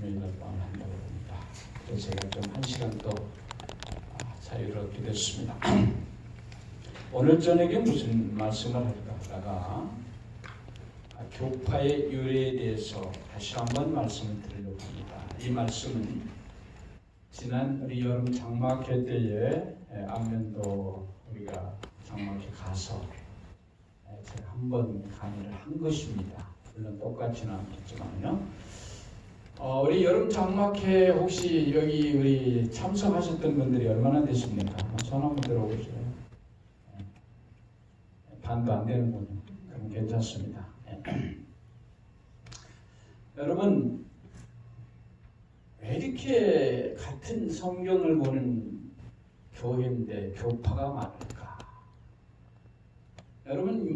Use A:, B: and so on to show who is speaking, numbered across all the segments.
A: 금요일 날 밤에 한다고 합니다. 그래서 제가 좀 한 시간 또 자유를 얻게 됐습니다. 오늘 저녁에 무슨 말씀을 할까 하다가 교파의 유래에 대해서 다시 한번 말씀을 드리려고 합니다. 이 말씀은 지난 우리 여름 장막회 때에 안면도 우리가 장막회 가서 제가 한번 강의를 한 것입니다. 물론 똑같지는 않겠지만요. 우리 여름 장막회 혹시 여기 우리 참석하셨던 분들이 얼마나 되십니까? 손 한번 들어보세요. 반도 안 되는군요. 그럼 괜찮습니다. 여러분, 왜 이렇게 같은 성경을 보는 교회인데 교파가 많을까? 여러분,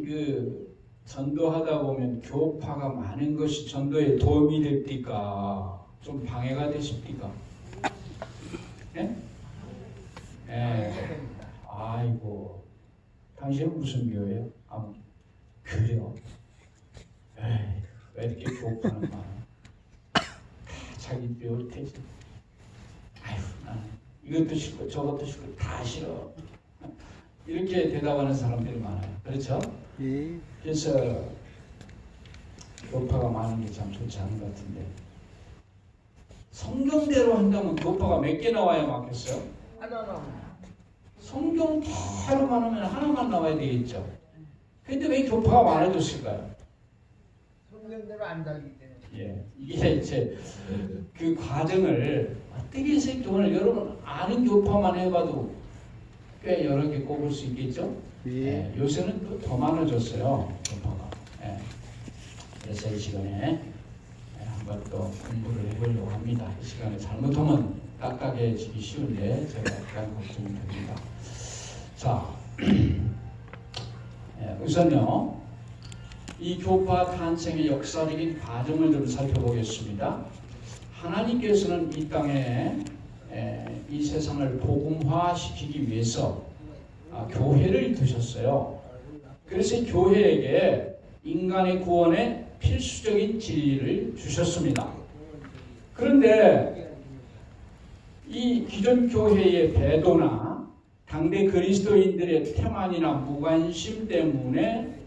A: 전도하다 보면 교파가 많은 것이 전도에 도움이 됩니까? 좀 방해가 되십니까? 예? 아이고, 당신은 무슨 교회예요? 그래요? 왜 이렇게 교파는 많아? 자기 뼈 태지. 아유, 나는 이것도 싫고 저것도 싫고 다 싫어. 이렇게 대답하는 사람들이 많아요. 그렇죠? 예. 그래서 교파가 많은 게 참 좋지 않은 것 같은데, 성경대로 한다면 교파가 몇 개 나와야 맞겠어요? 하나. 성경대로만 하면 하나만 나와야 되겠죠. 근데 왜 교파가 많아졌을까요?
B: 성경대로 안 달기 때문에.
A: 예, 이게 이제 그 과정을 어떻게 해서 오늘 여러분 아는 교파만 해봐도 꽤 여러 개 꼽을 수 있겠죠? 예, 요새는 또 더 많아졌어요, 교파가. 예, 그래서 이 시간에 한번 또 공부를 해보려고 합니다. 이 시간에 잘못하면 딱딱해지기 쉬운데 제가 약간 걱정이 됩니다. 자, 우선요, 이 교파 탄생의 역사적인 과정을 좀 살펴보겠습니다. 하나님께서는 이 땅에 이 세상을 복음화시키기 위해서 교회를 두셨어요. 그래서 이 교회에게 인간의 구원에 필수적인 진리를 주셨습니다. 그런데 이 기존 교회의 배도나 당대 그리스도인들의 태만이나 무관심 때문에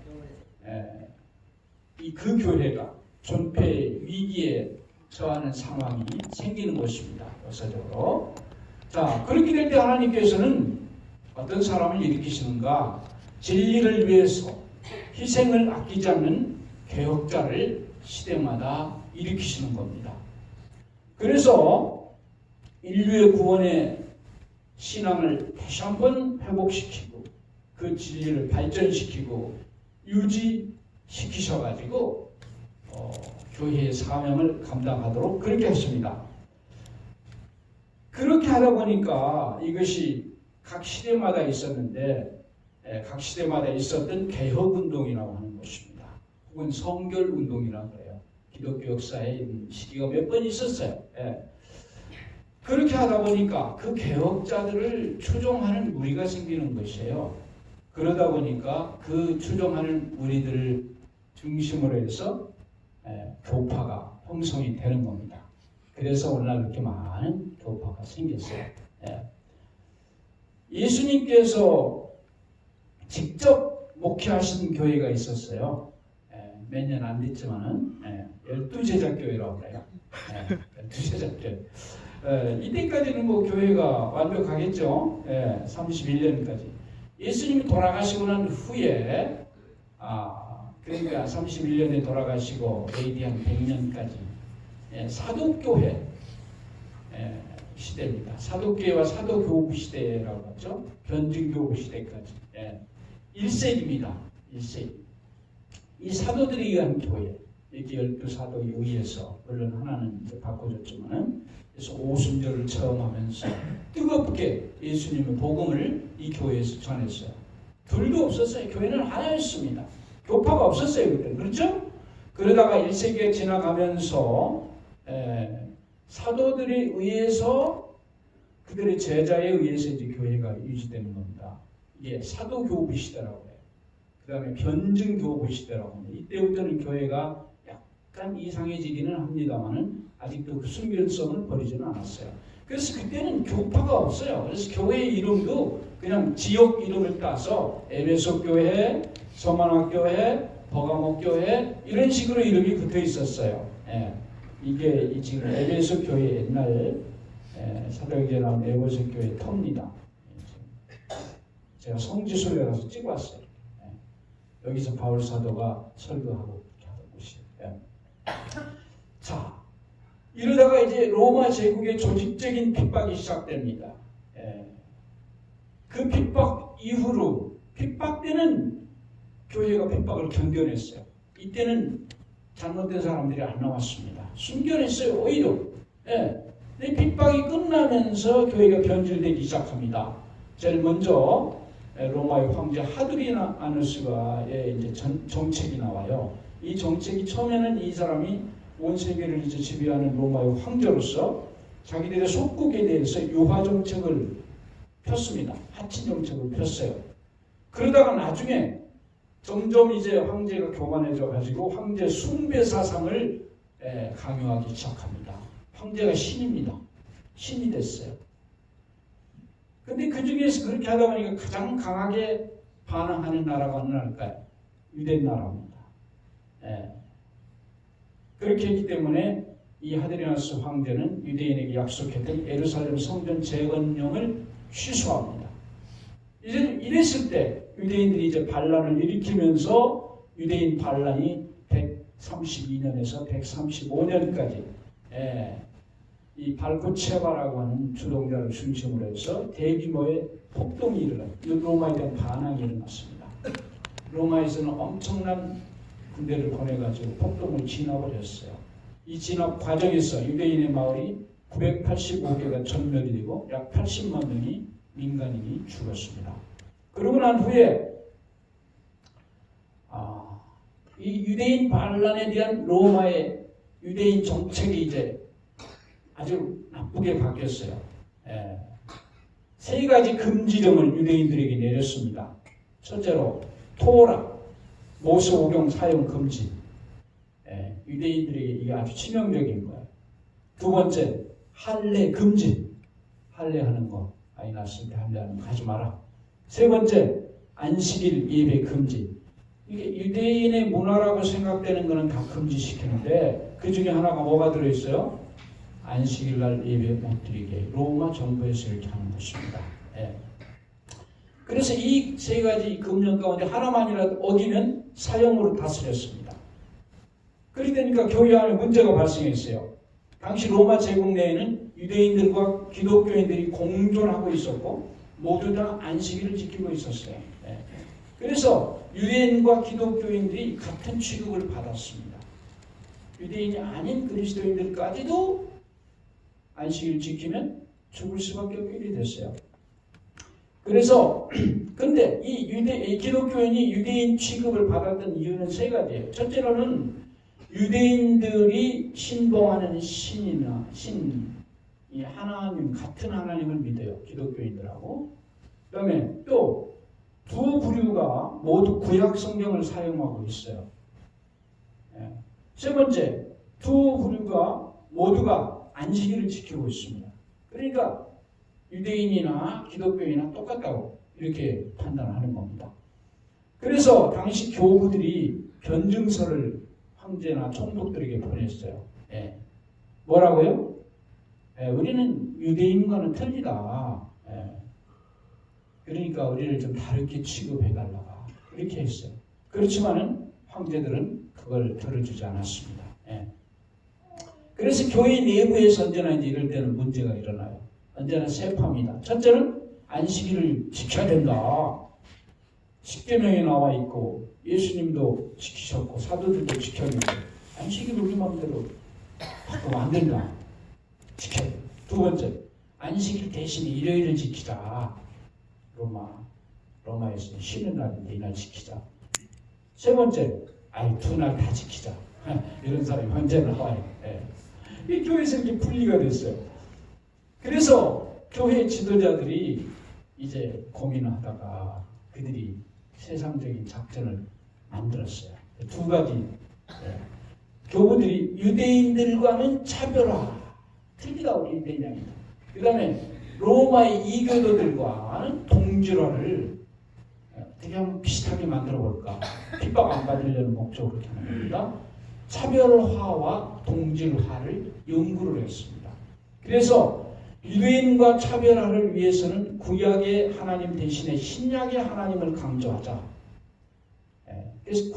A: 그 교회가 존폐의 위기에 처하는 상황이 생기는 것입니다. 역사적으로. 자, 그렇게 될 때 하나님께서는 어떤 사람을 일으키시는가? 진리를 위해서 희생을 아끼지 않는 개혁자를 시대마다 일으키시는 겁니다. 그래서 인류의 구원의 신앙을 다시 한번 회복시키고 그 진리를 발전시키고 유지시키셔가지고 교회의 사명을 감당하도록 그렇게 했습니다. 그렇게 하다 보니까 이것이 각 시대마다 있었는데 각 시대마다 있었던 개혁운동이라고 하는 것입니다. 혹은 성결운동이라고 그래요. 기독교 역사에 시기가 몇 번 있었어요. 그렇게 하다 보니까 그 개혁자들을 추종하는 무리가 생기는 것이에요. 그러다 보니까 그 추종하는 무리들을 중심으로 해서 교파가 형성이 되는 겁니다. 그래서 오늘날 이렇게 많은 교파가 생겼어요. 예수님께서 직접 목회하신 교회가 있었어요. 몇 년 안 됐지만은 12제자교회라고 그래요. 12제자교회. 이때까지는 뭐 교회가 완벽하겠죠. 31년까지. 예수님이 돌아가시고 난 후에 그러니까 31년에 돌아가시고 AD 한 100년까지 사도교회 시대입니다. 사도교회와 사도교부 시대라고 하죠. 변증교부 시대까지 1세기입니다. 1세기. 이 사도들에 의한 교회, 이렇게 12사도 의해서 물론 하나는 이제 바꿔줬지만은 그래서 오순절을 체험하면서 뜨겁게 예수님의 복음을 이 교회에서 전했어요. 둘도 없었어요. 교회는 하나였습니다. 교파가 없었어요 그때는. 그렇죠? 그러다가 1세기가 지나가면서 사도들에 의해서 그들의 제자에 의해서 이제 교회가 유지되는 겁니다. 이게 사도교부 시대라고 해요. 그 다음에 변증교부 시대라고 합니다. 이때부터는 교회가 약간 이상해지기는 합니다만은 아직도 그 순결성을 버리지는 않았어요. 그래서 그때는 교파가 없어요. 그래서 교회 이름도 그냥 지역 이름을 따서 에베소 교회, 서만학 교회, 버가모 교회 이런 식으로 이름이 붙어 있었어요. 예. 이게 지금 에베소 교회 옛날 사도행전에 나온 에베소 교회 터입니다. 제가 성지순례 가서 찍어왔어요. 예. 여기서 바울 사도가 설교하고 이렇게 하던 곳이에요. 예. 자, 이러다가 이제 로마 제국의 조직적인 핍박이 시작됩니다. 예. 그 핍박 이후로 핍박 때는 교회가 핍박을 견뎌냈어요. 이때는 잘못된 사람들이 안 나왔습니다. 숨겨냈어요. 오히려. 예. 핍박이 끝나면서 교회가 변질되기 시작합니다. 제일 먼저 로마의 황제 하드리아누스가의 이제 정책이 나와요. 이 정책이 처음에는 이 사람이 온 세계를 이제 지배하는 로마의 황제로서 자기들의 속국에 대해서 유화 정책을 폈습니다. 하친 정책을 폈어요. 그러다가 나중에 점점 이제 황제가 교만해져 가지고 황제 숭배 사상을 강요하기 시작합니다. 황제가 신입니다. 신이 됐어요. 근데 그 중에서 그렇게 하다 보니까 가장 강하게 반항하는 나라가 어느 나라일까요? 유대인 나라입니다. 그렇게 했기 때문에 이 하드리아누스 황제는 유대인에게 약속했던 예루살렘 성전 재건용을 취소합니다. 이제 이랬을 때 유대인들이 이제 반란을 일으키면서 유대인 반란이 132년에서 135년까지 이 발코체바라고 하는 주동자를 중심으로 해서 대규모의 폭동이 일어나요. 로마에 대한 반항이 일어났습니다. 로마에서는 엄청난 군대를 보내가지고 폭동을 진압을 했어요. 이 진압 과정에서 유대인의 마을이 985개가 전멸이 되고 약 80만 명이 민간인이 죽었습니다. 그러고 난 후에 이 유대인 반란에 대한 로마의 유대인 정책이 이제 아주 나쁘게 바뀌었어요. 세 가지 금지령을 유대인들에게 내렸습니다. 첫째로 토라, 모세오경 사용 금지. 유대인들에게 이게 아주 치명적인 거예요. 두 번째, 할례 금지. 할례하는 거, 아이 낳았을 때 할례하는 거 하지 마라. 세 번째, 안식일 예배 금지. 이게 유대인의 문화라고 생각되는 거는 다 금지시키는데 그 중에 하나가 뭐가 들어있어요? 안식일 날 예배 못 드리게 로마 정부에서 이렇게 하는 것입니다. 그래서 이 세 가지 금령 가운데 하나만이라도 어기면 사형으로 다스렸습니다. 그러니까 교회 안에 문제가 발생했어요. 당시 로마 제국 내에는 유대인들과 기독교인들이 공존하고 있었고 모두 다 안식일을 지키고 있었어요. 그래서 유대인과 기독교인들이 같은 취급을 받았습니다. 유대인이 아닌 그리스도인들까지도 안식일 지키면 죽을 수밖에 없게 됐어요. 그래서 근데 이 기독교인이 유대인 취급을 받았던 이유는 세 가지예요. 첫째로는 유대인들이 신봉하는 신이나 이 하나님 같은 하나님을 믿어요. 기독교인들하고. 그다음에 또 두 부류가 모두 구약 성경을 사용하고 있어요. 세 번째, 두 부류가 모두가 안식일을 지키고 있습니다. 그러니까 유대인이나 기독교인이나 똑같다고 이렇게 판단하는 겁니다. 그래서 당시 교부들이 변증서를 황제나 총독들에게 보냈어요. 뭐라고요? 우리는 유대인과는 틀리다. 그러니까 우리를 좀 다르게 취급해달라. 이렇게 했어요. 그렇지만은 황제들은 그걸 들어주지 않았습니다. 그래서 교회 내부에서 언제나 이제 이럴 때는 문제가 일어나요. 언제나 세파입니다. 첫째는 안식일을 지켜야 된다. 십계명에 나와 있고 예수님도 지키셨고 사도들도 지켰는데 안식일을 우리 마음대로 바꾸면 안 된다. 지켜야 된다. 두 번째, 안식일 대신에 일요일을 지키자. 로마에서는 쉬는 날인데 이날 지키자. 세 번째, 두 날 다 지키자. 이런 사람이 현재 나와요. 이 교회에서 이렇게 분리가 됐어요. 그래서 교회 지도자들이 이제 고민을 하다가 그들이 세상적인 작전을 만들었어요. 두 가지 교부들이 유대인들과는 차별화, 틀리다 우리 유대인입니다. 그 다음에 로마의 이교도들과는 동질화를 어떻게 하면 비슷하게 만들어 볼까, 핍박 안 받으려는 목적으로 그렇게 하는 겁니다. 차별화와 동질화를 연구를 했습니다. 그래서 유대인과 차별화를 위해서는 구약의 하나님 대신에 신약의 하나님을 강조하자. 그래서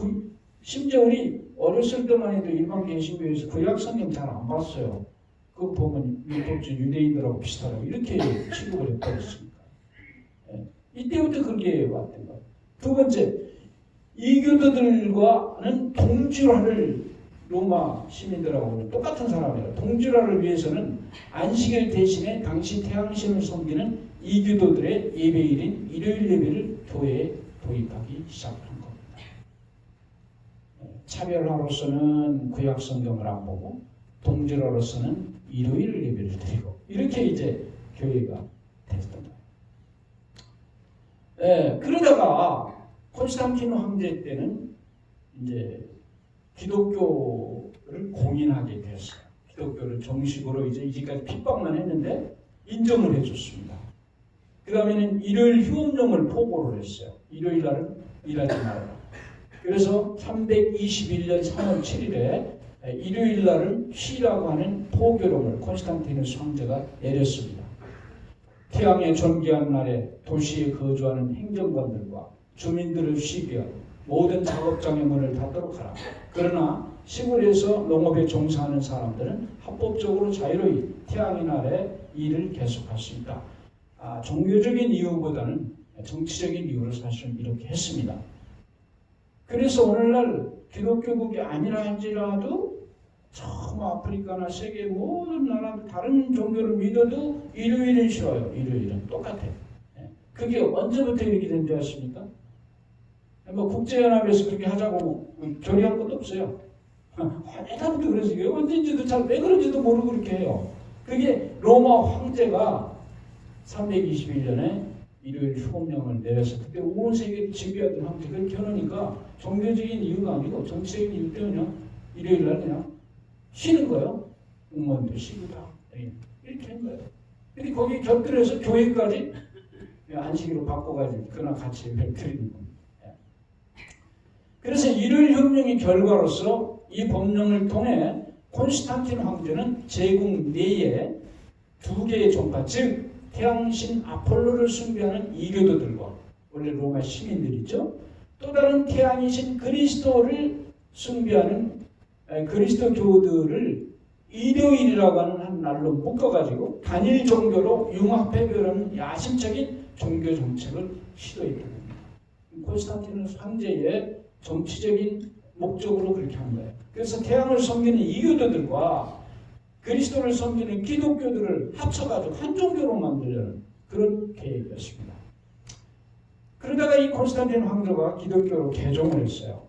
A: 심지어 우리 어렸을 때만 해도 일반 개신교에서 구약 성경 잘 안 봤어요. 그거 보면 율법주 유대인들하고 비슷하다고 이렇게 취급을 해버렸습니다. 이때부터 그렇게 왔던 거예요. 두 번째, 이교도들과는 동질화를, 로마 시민들하고는 똑같은 사람이라 동질화를 위해서는 안식일 대신에 당시 태양신을 섬기는 이교도들의 예배일인 일요일 예배를 교회에 도입하기 시작한 겁니다. 차별화로서는 구약 성경을 안 보고 동질화로서는 일요일 예배를 드리고 이렇게 이제 교회가 됐던 거예요. 그러다가 콘스탄틴 황제 때는 이제 기독교를 공인하게 됐어요. 기독교를 정식으로 이제까지 핍박만 했는데 인정을 해줬습니다. 그 다음에는 일요일 휴업령을 포고를 했어요. 일요일 날은 일하지 말라. 그래서 321년 3월 7일에 일요일 날은 쉬라고 하는 포교령을 콘스탄티누스 황제가 내렸습니다. 태양의 존귀한 날에 도시에 거주하는 행정관들과 주민들을 쉬게 하고 모든 작업장의 문을 닫도록 하라. 그러나 시골에서 농업에 종사하는 사람들은 합법적으로 자유로이 태양의 날에 일을 계속할 수 있다. 종교적인 이유보다는 정치적인 이유로 사실은 이렇게 했습니다. 그래서 오늘날 기독교국이 아니라 할지라도 전 아프리카나 세계 모든 나라 다른 종교를 믿어도 일요일은 싫어요. 일요일은 똑같아요. 그게 언제부터 이렇게 된 줄 아십니까? 뭐 국제연합에서 그렇게 하자고 결의한 것도 없어요. 옛날부터 그래서 이게 언제인지도 왜 그런지도 모르고 그렇게 해요. 그게 로마 황제가 321년에 일요일 휴업령을 내려서 그때 온 세계를 지배하던 황제가 그렇게 하니까 종교적인 이유가 아니고 정치적인 이유 때문에 일요일 날 그냥 쉬는 거예요. 공무원도 쉬고 다 이렇게 한 거예요. 근데 거기 곁들여서 교회까지 안식일로 바꿔가지고 그날 같이 예배를 드리는 겁니다. 그래서 일요일 협령의 결과로서 이 법령을 통해 콘스탄틴 황제는 제국 내에 두 개의 종파, 즉 태양신 아폴로를 숭배하는 이교도들과 원래 로마 시민들이죠. 또 다른 태양이신 그리스도를 숭배하는 그리스도 교들을 일요일이라고 하는 한 날로 묶어가지고 단일 종교로 융합해보려는 야심적인 종교 정책을 시도했던 겁니다. 콘스탄티누스 황제의 정치적인 목적으로 그렇게 한 거예요. 그래서 태양을 섬기는 이교도들과 그리스도를 섬기는 기독교들을 합쳐가지고 한 종교로 만들려는 그런 계획이었습니다. 그러다가 이 콘스탄틴 황제가 기독교로 개종을 했어요.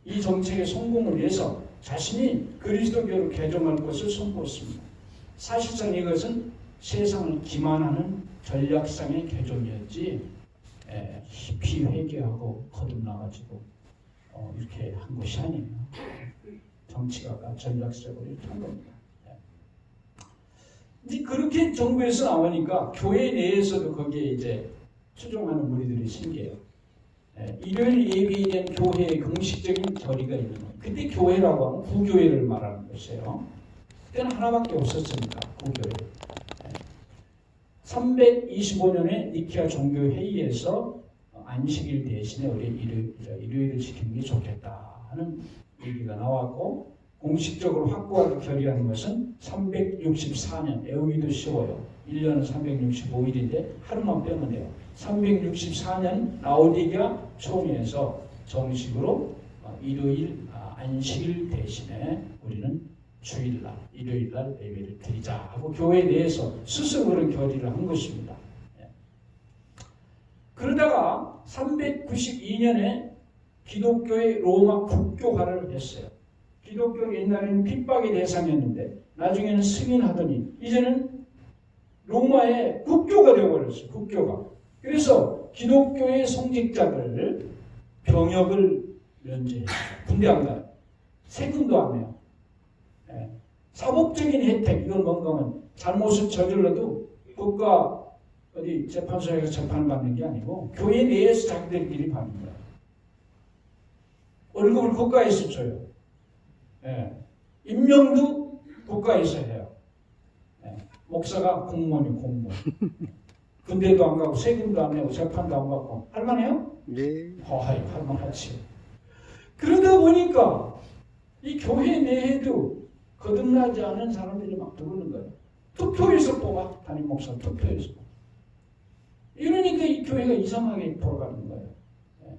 A: 이 정책의 성공을 위해서 자신이 그리스도교로 개종할 것을 선포했습니다. 사실상 이것은 세상을 기만하는 전략상의 개종이었지 깊이 회개하고 거듭나가지고 이렇게 한 것이 아니에요. 정치가가 전략적으로 이렇게 한 겁니다. 이제 그렇게 정부에서 나오니까 교회 내에서도 거기에 이제 추종하는 무리들이 생겨요. 일요일 예배에 대한 교회의 공식적인 결의가 있는 거예요. 그때 교회라고 하면 구교회를 말하는 것이에요. 그때는 하나밖에 없었으니까 구교회. 325년에 니케아 종교회의에서 안식일 대신에 우리 일요일을 지키는 게 좋겠다 하는 얘기가 나왔고 공식적으로 확고하게 결의하는 것은 364년, 외우기도 쉬워요. 1년은 365일인데 하루만 빼면 돼요. 364년 라오디게아 총회에서 정식으로 일요일 안식일 대신에 우리는 주일날, 일요일날 예배를 드리자 하고 교회 내에서 스스로 그런 결의를 한 것입니다. 그러다가 392년에 기독교의 로마 국교화를 했어요. 기독교가 옛날에는 핍박의 대상이었는데 나중에는 승인하더니 이제는 로마의 국교가 되어버렸어요. 국교가. 그래서 기독교의 성직자들 병역을 면제했어요. 군대 안 가요. 세금도 안 내요. 예. 사법적인 혜택, 이건 뭔가 하면 잘못을 저질러도 국가 어디 재판소에서 재판을 받는 게 아니고 교회 내에서 자기들끼리 받는 거예요. 월급을 국가에서 줘요. 예. 임명도 국가에서 해요. 예. 목사가 공무원이 공무원. 군대도 안 가고 세금도 안 내고 재판도 안 받고 할만해요?
C: 네.
A: 하이 할만하지. 그러다 보니까 이 교회 내에도 거듭나지 않은 사람들이 막 들어오는 거예요. 투표에서 뽑아 담임 목사 투표에서. 이러니까 이 교회가 이상하게 돌아가는 거예요. 예.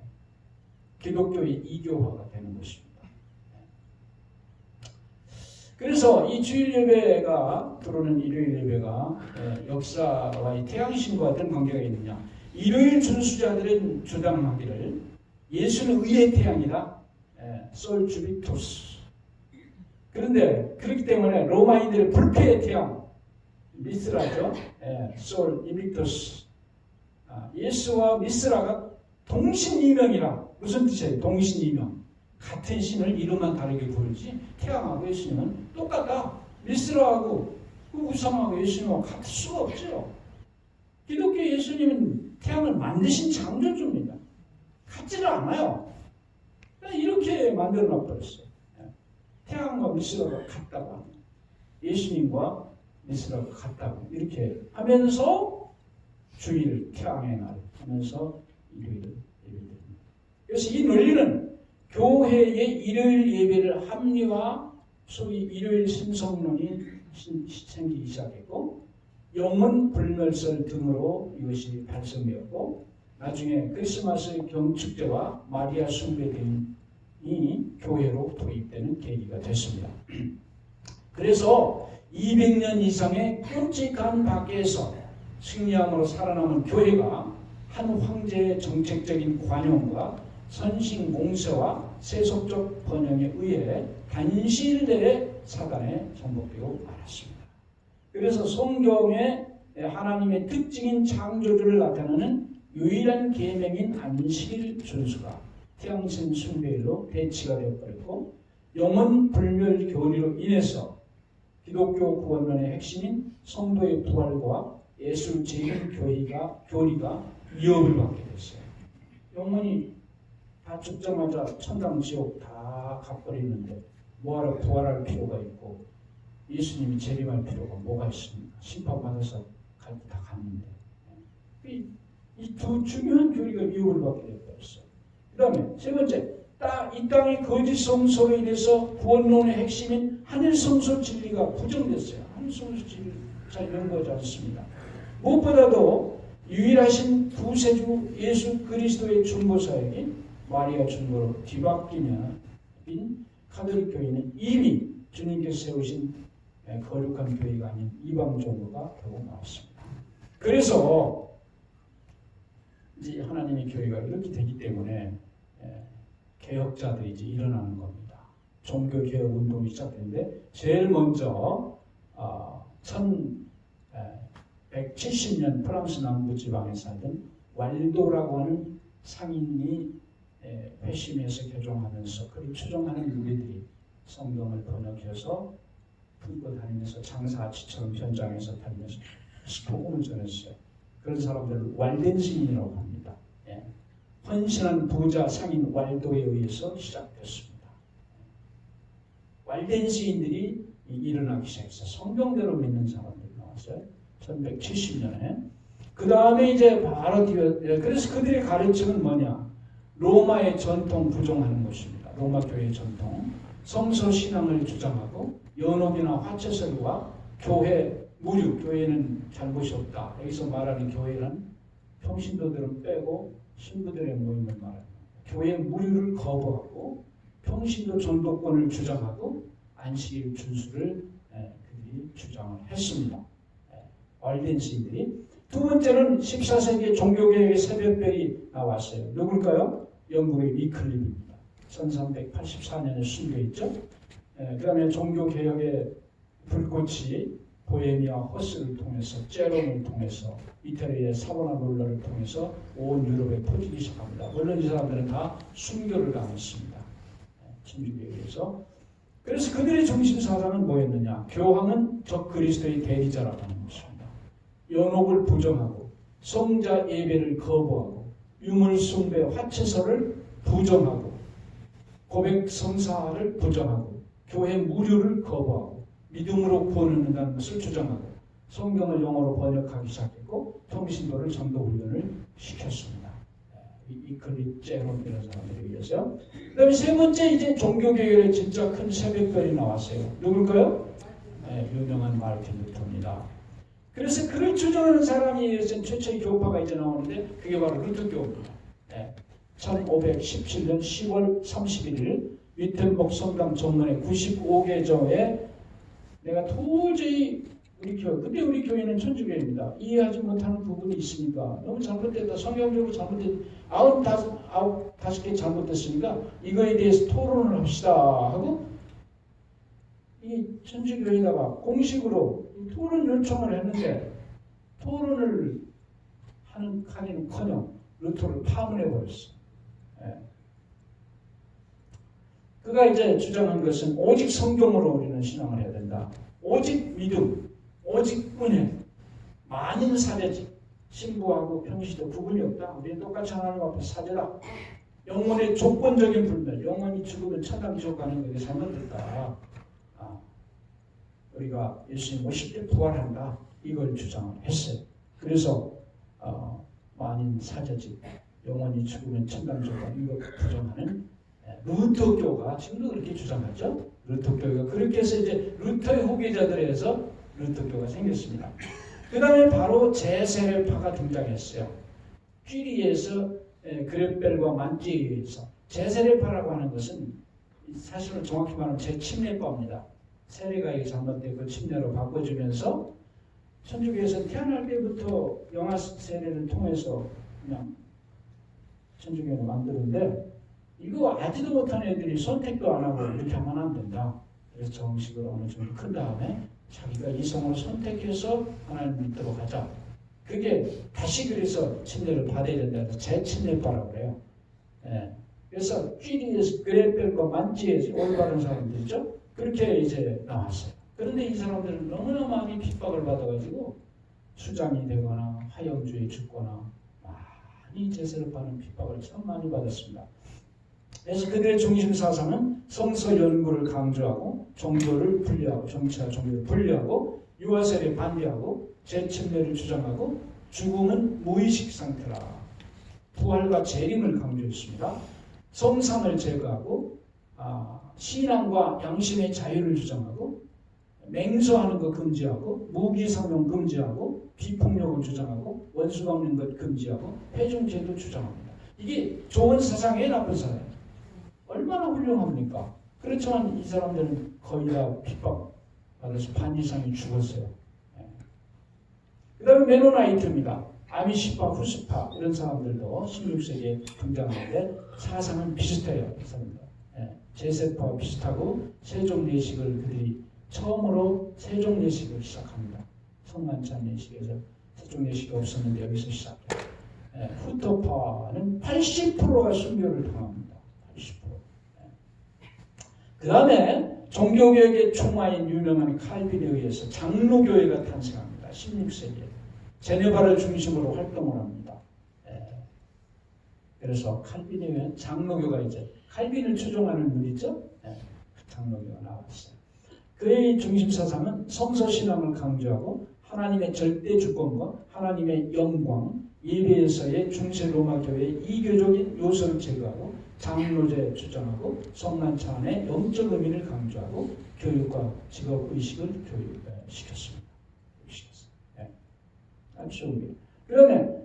A: 기독교의 이교화가 되는 것입니다. 그래서 이 주일 예배가 들어오는 일요일 예배가 역사와 태양신과 어떤 관계가 있느냐? 일요일 준수자들은 주장하기를 예수는 의의 태양이다. 솔 주비토스. 그런데 그렇기 때문에 로마인들의 불패의 태양 미스라죠. 솔 이비토스. 예수와 미스라가 동신이명이라. 무슨 뜻이에요? 동신이명. 같은 신을 이름만 다르게 부르지 태양하고 예수님은 똑같다. 미스라하고 우상하고 예수님하고 같을 수가 없죠. 기독교 예수님은 태양을 만드신 창조주입니다. 같지를 않아요. 이렇게 만들어 놔버렸어요. 태양과 미스라가 같다고 합니다. 예수님과 미스라가 같다고 이렇게 하면서 주일 태양의 날 하면서 일요일을 예배드립니다. 그래서 이 논리는 교회의 일요일 예배를 합리화, 소위 일요일 신성론이 생기기 시작했고 영혼 불멸설 등으로 이것이 발생되었고 나중에 크리스마스 경축제와 마리아 숭배 등이 교회로 도입되는 계기가 됐습니다. 그래서 200년 이상의 끔찍한 박해에서 승리함으로 살아남은 교회가 한 황제의 정책적인 관용과 선신 공세와 세속적 번영에 의해 단시일 내에 사단에 전복되고 말았습니다. 그래서 성경에 하나님의 특징인 창조주를 나타내는 유일한 계명인 안식일 준수가 태양신 숭배일로 대치가 되어버렸고 영혼 불멸 교리로 인해서 기독교 구원론의 핵심인 성도의 부활과 예수 재림 교리가 위협을 받게 됐어요. 영혼이 다 죽자마자 천당 지옥 다 가버리는데 뭐하러 부활할 필요가 있고 예수님이 재림할 필요가 뭐가 있습니까? 심판받아서 갈 때 다 갔는데 이 두 중요한 교리가 위협을 받게 되었어요. 그 다음에 세 번째, 이 땅의 거짓 성소로 인해서 구원론의 핵심인 하늘 성소 진리가 부정됐어요. 하늘 성소 진리 잘 연구하지 않습니다. 무엇보다도 유일하신 구세주 예수 그리스도의 중보사역인 마리아 중보로 뒤바뀌는 카톨릭 교회는 이미 주님께서 세우신 거룩한 교회가 아닌 이방 종교가 결국 나왔습니다. 그래서 이제 하나님의 교회가 이렇게 되기 때문에 개혁자들이 이제 일어나는 겁니다. 종교개혁 운동이 시작되는데 제일 먼저 1170년 프랑스 남부지방에 살던 왈도라고 하는 상인이 회심해서 개종하면서 그를 추종하는 유대들이 성경을 번역해서 풀고 다니면서 장사치처럼 현장에서 다니면서 복음을 전했어요. 그런 사람들을 왈덴신이라고 합니다. 헌신한 부자 상인 왈도에 의해서 시작됐습니다. 왈덴시인들이 일어나기 시작했어요. 성경대로 믿는 사람들이 나왔어요. 1170년에. 그 다음에 이제 바로 그래서 그들의 가르침은 뭐냐? 로마의 전통 부정하는 것입니다. 로마 교회의 전통. 성서 신앙을 주장하고 연옥이나 화채설과 교회 무류, 교회는 잘못이 없다. 여기서 말하는 교회는 평신도들은 빼고 신부들의 모임을 말합니다. 교회 무류를 거부하고 평신도 전도권을 주장하고 안식일 준수를 그들이 주장을 했습니다. 얼덴시인들이. 두 번째는 14세기 종교개혁의 새벽별이 나왔어요. 누굴까요? 영국의 위클립입니다. 1384년에 순교했죠. 그 다음에 종교개혁의 불꽃이 보헤미아 허스를 통해서 제롬을 통해서 이태리의 사보나롤라를 통해서 온 유럽에 퍼지기 시작합니다. 물론 이 사람들은 다 순교를 당했습니다. 천주교에 의해서. 그래서 그들의 중심 사상은 뭐였느냐? 교황은 적 그리스도의 대리자라고 하는 것입니다. 연옥을 부정하고 성자 예배를 거부하고 유물 숭배 화채설을 부정하고 고백 성사를 부정하고 교회 무료를 거부하고 믿음으로 구원을 얻는다는 것을 주장하고 성경을 영어로 번역하기 시작했고 통신도를 전도 훈련을 시켰습니다. 이클립 제롬이라는 사람들에 의해서. 그 다음에 세 번째 이제 종교개혁의 진짜 큰 새벽별이 나왔어요. 누굴까요? 네, 유명한 마르틴 루터입니다. 그래서 그를 주장하는 사람에 의해서 최초의 교파가 이제 나오는데 그게 바로 루터교입니다. 네. 1517년 10월 31일 위텐복 성당 정문에 95개조에 내가 도저히 근데 우리 교회는 천주교입니다. 이해하지 못하는 부분이 있으니까 너무 잘못됐다. 성경적으로 잘못됐다. 95개 잘못됐으니까 이거에 대해서 토론을 합시다 하고 이 천주교에다가 공식으로 토론 요청을 했는데 토론을 하기는커녕 루터를 파문해버렸어. 예. 그가 이제 주장한 것은 오직 성경으로 우리는 신앙을 해야 된다. 오직 믿음. 오직 은혜, 많은 사제지, 신부하고 평시도 구분이 없다. 우리는 똑같이 하나님 앞에 사제다. 영혼의 조건적인 불멸, 영혼이 죽으면 천당 지옥 가는 것이 잘못됐다. 우리가 예수님 오실 때 부활한다. 이걸 주장을 했어요. 그래서 만인 사제지, 영혼이 죽으면 천당 지옥 가는 이걸 부정하는 루터교가 지금도 그렇게 주장하죠. 루터교가 그렇게 해서 이제 루터의 후계자들에서 루터교가 생겼습니다. 그 다음에 바로 제세례파가 등장했어요. 쥐리에서 그렛벨과 만지에서 제세례파라고 하는 것은 사실은 정확히 말하면 제침례파입니다. 세례가 이게 잘못되고 침례로 바꿔주면서 천주교에서 태어날 때부터 영아 세례를 통해서 그냥 천주교를 만드는데 이거 알지도 못한 애들이 선택도 안 하고 이렇게 하면 안 된다. 그래서 정식으로 어느 정도 큰 다음에 자기가 이성을 선택해서 하나님 믿도록 하자. 그게 다시 그래서 침례를 받아야 된다 해서 재침례파라고 그래요. 예. 그래서 쥐리에서 그렛벨과 만지에서 올바른 사람들이죠. 그렇게 이제 나왔어요. 그런데 이 사람들은 너무나 많이 핍박을 받아가지고 수장이 되거나 화형주에 죽거나 많이 제세례파는 핍박을 참 많이 받았습니다. 그래서 그들의 중심 사상은 성서 연구를 강조하고 종교를 분리하고 정치와 종교를 분리하고 유아세례 반대하고 재침례를 주장하고 죽음은 무의식 상태라. 부활과 재림을 강조했습니다. 성상을 제거하고 신앙과 양심의 자유를 주장하고 맹세하는 것 금지하고 무기상용 금지하고 비폭력을 주장하고 원수 갚는 것 금지하고 회중제도 주장합니다. 이게 좋은 사상이에요, 나쁜 사상이에요? 얼마나 훌륭합니까? 그렇지만 이 사람들은 거의 다 핍박받아서 반 이상이 죽었어요. 그 다음에 메노나이트입니다. 아미시파, 후스파 이런 사람들도 16세기에 등장하는데 사상은 비슷해요. 이 사람들. 제세파와 비슷하고 세종예식을 그들이 처음으로 세종예식을 시작합니다. 성만찬 예식에서 세종예식이 없었는데 여기서 시작해요. 후토파는 80%가 순교를 당합니다. 80%. 그 다음에 종교개혁의 총화인 유명한 칼빈에 의해서 장로교회가 탄생합니다. 16세기에. 제네바를 중심으로 활동을 합니다. 그래서 칼빈에 의한 장로교가 이제 칼빈을 추종하는 분이죠. 장로교가 나왔어요. 그의 중심 사상은 성서신앙을 강조하고 하나님의 절대 주권과 하나님의 영광, 예배에서의 중세 로마 교회의 이교적인 요소를 제거하고 장로제 주장하고 성만찬의 영적 의미를 강조하고 교육과 직업 의식을 교육시켰습니다. 아주 좋은 게. 그러네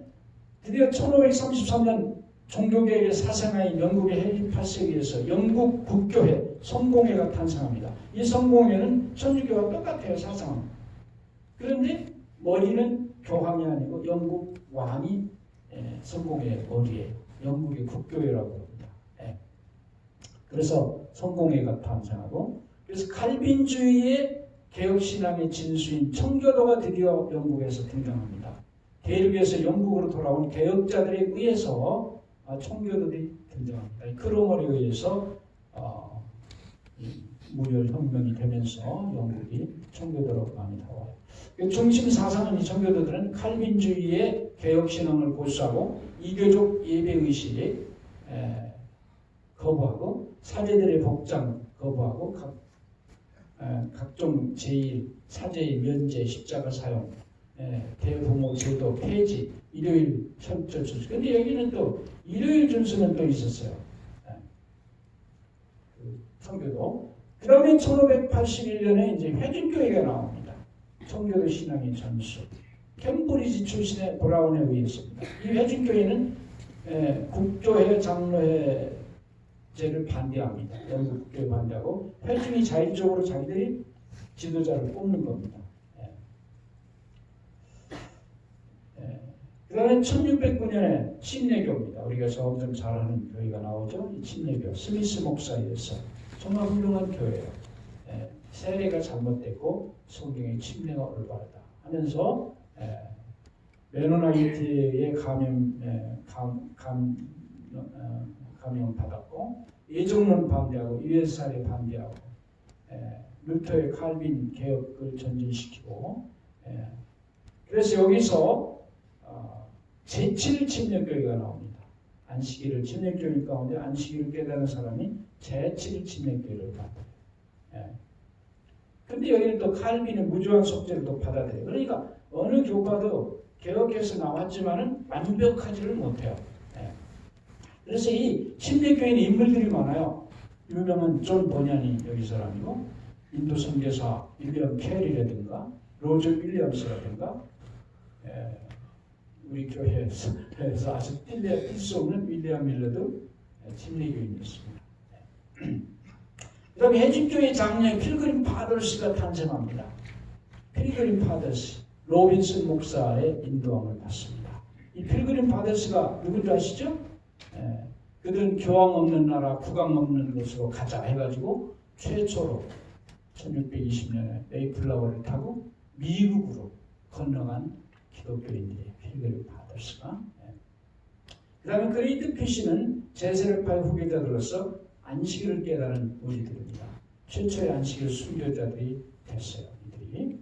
A: 드디어 1533년 종교개혁의 사상하인 영국의 헨리 8세기에서 영국 국교회 성공회가 탄생합니다. 이 성공회는 천주교와 똑같아요, 사상은. 그런데 머리는 교황이 아니고 영국 왕이 성공회 머리예요. 영국의 국교회라고 합니다. 그래서 성공회가 탄생하고, 그래서 칼빈주의의 개혁신앙의 진수인 청교도가 드디어 영국에서 등장합니다. 대륙에서 영국으로 돌아온 개혁자들에 의해서 청교도들이 등장합니다. 크로멀에 의해서 무혈혁명이 되면서 영국이 청교도로 많이 나와요. 중심 사상은 이 청교도들은 칼빈주의의 개혁신앙을 고수하고 이교적 예배의식 거부하고 사제들의 복장 거부하고 각종 제일, 사제의 면제, 십자가 사용, 대부모 제도 폐지, 일요일 철저 준수. 근데 여기는 또 일요일 준수는 또 있었어요. 청교도. 그 다음에 1581년에 이제 회중교회가 나옵니다. 청교도 신앙의 전수. 캠브리지 출신의 브라운에 의해서입니다. 이 회중교회는 국교회, 장로회제를 반대합니다. 영국 국교회 반대하고 회중이 자율적으로 자기들이 지도자를 뽑는 겁니다. 그 다음에 1609년에 침례교입니다. 우리가 점점 잘 아는 교회가 나오죠. 이 침례교, 스미스 목사에 의해서 정말 훌륭한 교회예요. 세례가 잘못됐고 성경의 침례가 올바르다 하면서 메노나이트의 감명 받았고 예정론 반대하고 유해살에 반대하고 루터의 칼빈 개혁을 전진시키고 그래서 여기서 제7 침례교회가 나옵니다. 안식일을 침례교회 가운데 안식일을 깨달은 사람이 제7 침례교회를 받아요. 근데 여기는 또 칼빈의 무주한 속죄를 또 받아들여요. 그러니까 어느 교파도 개혁해서 나왔지만은 완벽하지를 못해요. 그래서 이 침례교회는 인물들이 많아요. 유명한 존 버년이 여기 사람이고 인도 선교사 윌리엄 캐리라든가 로저 윌리엄스라든가 우리 교회에서 아주 뛸 수 없는 윌리엄 밀러도 침례교인이었습니다. 그 다음에 해중교회 장로의 필그림 파더스가 탄생합니다. 필그림 파더스, 로빈슨 목사의 인도함을 받습니다. 이 필그림 파더스가 누군지 아시죠? 그들은 교황 없는 나라, 국왕 없는 곳으로 가자 해가지고 최초로 1620년에 메이플라워를 타고 미국으로 건너간 기독교인들이 필그림 파더스가. 그 다음에 그레이트 피시는 제세례파의 후계자들로서 안식일을 깨달은 우리들입니다. 최초의 안식일 순교자들이 됐어요. 이들이.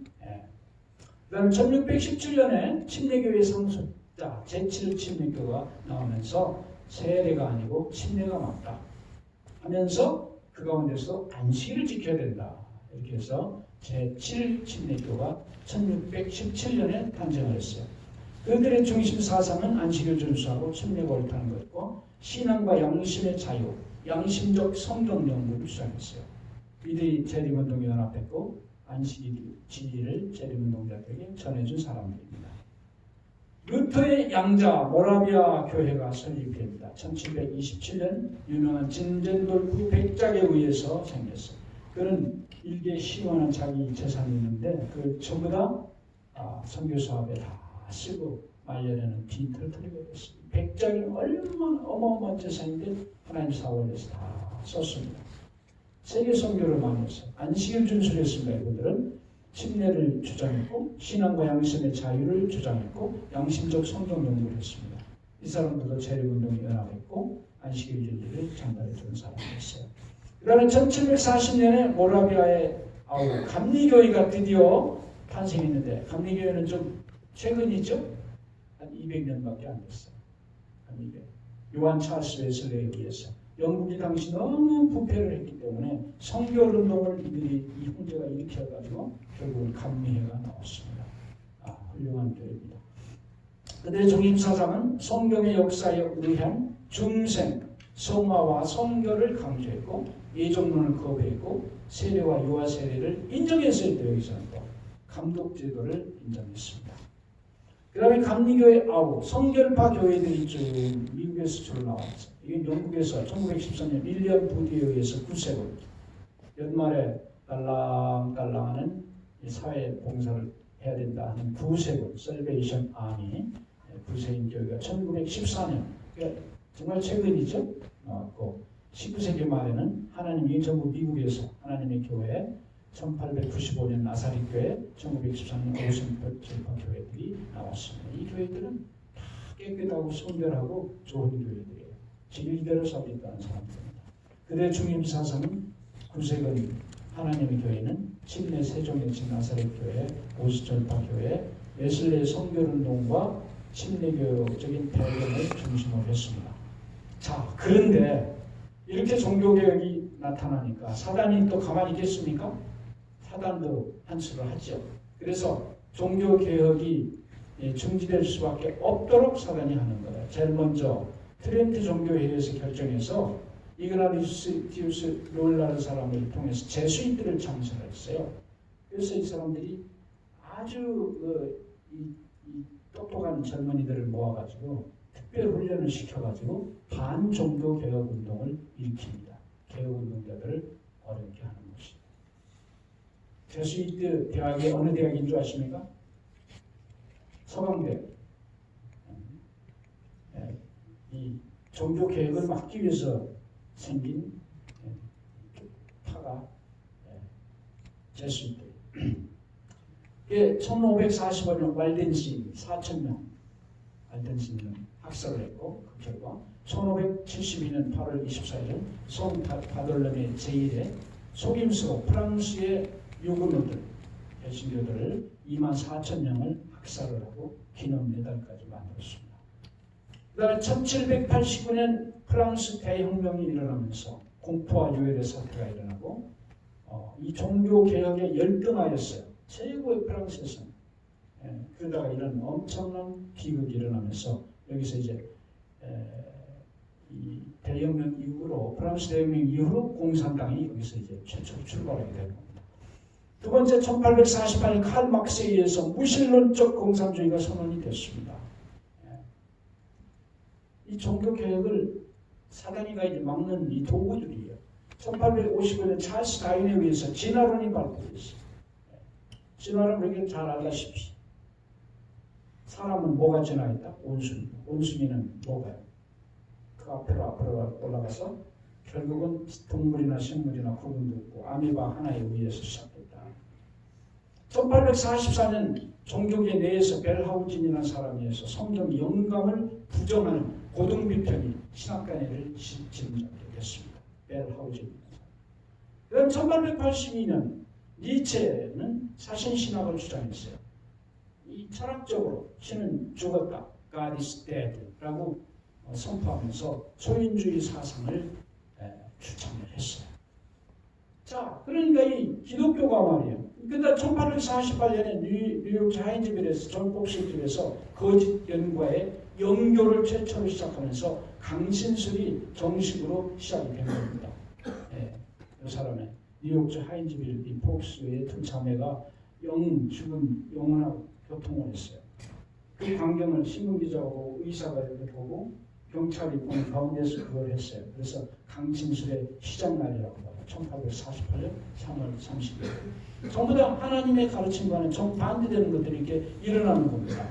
A: 그 다음에 1617년에 침례교회 상속자 제7 침례교가 나오면서 세례가 아니고 침례가 맞다 하면서 그 가운데서 안식일을 지켜야 된다. 이렇게 해서 제7 침례교가 1617년에 탄생을 했어요. 그들의 중심 사상은 안식일 준수하고 침례가 옳다는 것이고 신앙과 양심의 자유, 양심적 성경 연구를 주장했어요. 이들이 재림운동에 연합했고 안식일 진리를 재림운동자들에게 전해준 사람들입니다. 루터의 양자 모라비아 교회가 설립됩니다. 1727년 유명한 진젠돌프 백작에 의해서 생겼어요. 그는 일개 시원한 자기 재산이 있는데 그 전부 다 선교 사업에 다 쓰고 말년에는 빈털터리가 됐습니다. 백작이 얼마나 어마어마한 재산인데 하나님 사업을 위해서 다 썼습니다. 세계 선교를 많이 했어요. 안식일 준수를 했습니다. 이분들은 침례를 주장했고 신앙과 양심의 자유를 주장했고 양심적 성경 연구를 했습니다. 이 사람들도 재림운동에 연합했고 안식일 준수를 전달해주는 사람이었어요. 그 다음에 1740년에 모라비아의 감리교회가 드디어 탄생했는데 감리교회는 좀 최근이죠? 한 200년밖에 안 됐어요. 감리교회. 요한 찰스 웨슬레에 의해서 영국이 당시 너무 부패를 했기 때문에 성결운동을 이들이 이 형제가 일으켜가지고 결국은 감리회가 나왔습니다. 훌륭한 교회입니다. 그들의 중심사상은 성경의 역사에 의한 중생, 성화와 성결을 강조했고 예정론을 거부했고 세례와 유아 세례를 인정했어요. 여기서는 또 감독제도를 인정했습니다. 그 다음에 감리교회 성결파 교회들이 쭉 미국에서 주로 나왔어요. 이게 영국에서 1913년 윌리엄 부디에 의해서 구세군 연말에 딸랑딸랑하는 사회 봉사를 해야 된다 하는 구세군 셀베이션 아미 구세인 교회가 1914년 그러니까 정말 최근이죠. 나왔고 19세기 말에는 하나님이 전부 미국에서 하나님의 교회 1895년 나사렛교회 1913년 오순절파 교회들이 나왔습니다. 이 교회들은 다 깨끗하고 순결하고 좋은 교회들이에요. 진리대로 살겠다는 사람들입니다. 그들의 중심 사상은 구세군 하나님의 교회는 침례 세종의 나사렛 교회, 오수절파 교회, 웨슬레의 선교운동과 침례교적인 배경을 중심으로 했습니다. 자, 그런데 이렇게 종교개혁이 나타나니까 사단이 또 가만히 있겠습니까? 사단도 한수를 하죠. 그래서 종교개혁이 중지될 수밖에 없도록 사단이 하는 거예요. 제일 먼저 트렌트 종교회의에서 결정해서 이그나티우스 롤라는 사람을 통해서 제수인들을 창설했어요. 그래서 이 사람들이 아주 이 똑똑한 젊은이들을 모아가지고 특별 훈련을 시켜가지고 반종교 개혁 운동을 일으킵니다. 개혁 운동자들을 어렵게 하는 것입니다. 제수이트 대학이 어느 대학인 줄 아십니까? 서강대. 이 종교 개혁을 막기 위해서 생긴 파가 제수이트. 1545년 왈덴시 4,000명 왈덴시는 학살을 했고 그 결과 1572년 8월 24일 송 바돌레메 제1의 속임수로 프랑스의 유구노들 개신교들을 24,000명을 학살을 하고 기념 메달까지 만들었습니다. 그 다음에 1789년 프랑스 대혁명이 일어나면서 공포와 유혈의 사태가 일어나고 이 종교개혁에 열등하였어요. 최고의 프랑스에서는. 그러다가 이런 엄청난 비극이 일어나면서 여기서 이제 이 대혁명 이후로 프랑스 대혁명 이후로 공산당이 여기서 이제 최초로 출발하게 된 겁니다. 두 번째 1848년 칼 막스에 의해서 무신론적 공산주의가 선언이 됐습니다. 이 종교개혁을 사단이가 이제 막는 이 도구들이에요. 1855년 찰스 다윈에 의해서 진화론이 발표됐어요. 진화론 우리가 잘 알다시피 사람은 뭐가 진화했다? 온순이. 온순이는 뭐가요? 그 앞으로 올라가서 결국은 동물이나 식물이나 구분도 없고 아미바 하나에 의해서 시작됐다. 1844년 종교계 내에서 벨하우진이라는 사람에 의해서 성경 영감을 부정하는 고등비평이 신학관회를 진행하게 됐습니다. 벨하우진. 그다음 1882년 니체는 사신신학을 주장했어요. 이 철학적으로 신은 죽었다, God is dead라고 선포하면서 소인주의 사상을 주장을 했어요. 자, 그러니까 이 기독교가 말이에요. 근데 1848년에 뉴욕 하인즈빌에서 존 복실집에서 거짓 연구와의 영교를 최초로 시작하면서 강신술이 정식으로 시작이 된 겁니다. 이 사람의 뉴욕 하인즈빌 이 폭스의 두 자매가 죽은 영혼하고 교통을 했어요. 그 광경을 신문기자가 보고 의사가 이렇게 보고 경찰이 보는 가운데서 그걸 했어요. 그래서 강신술의 시작날이라고 봐요. 1848년 3월 30일. 전부 다 하나님의 가르침과는 정반대되는 것들이 이렇게 일어나는 겁니다.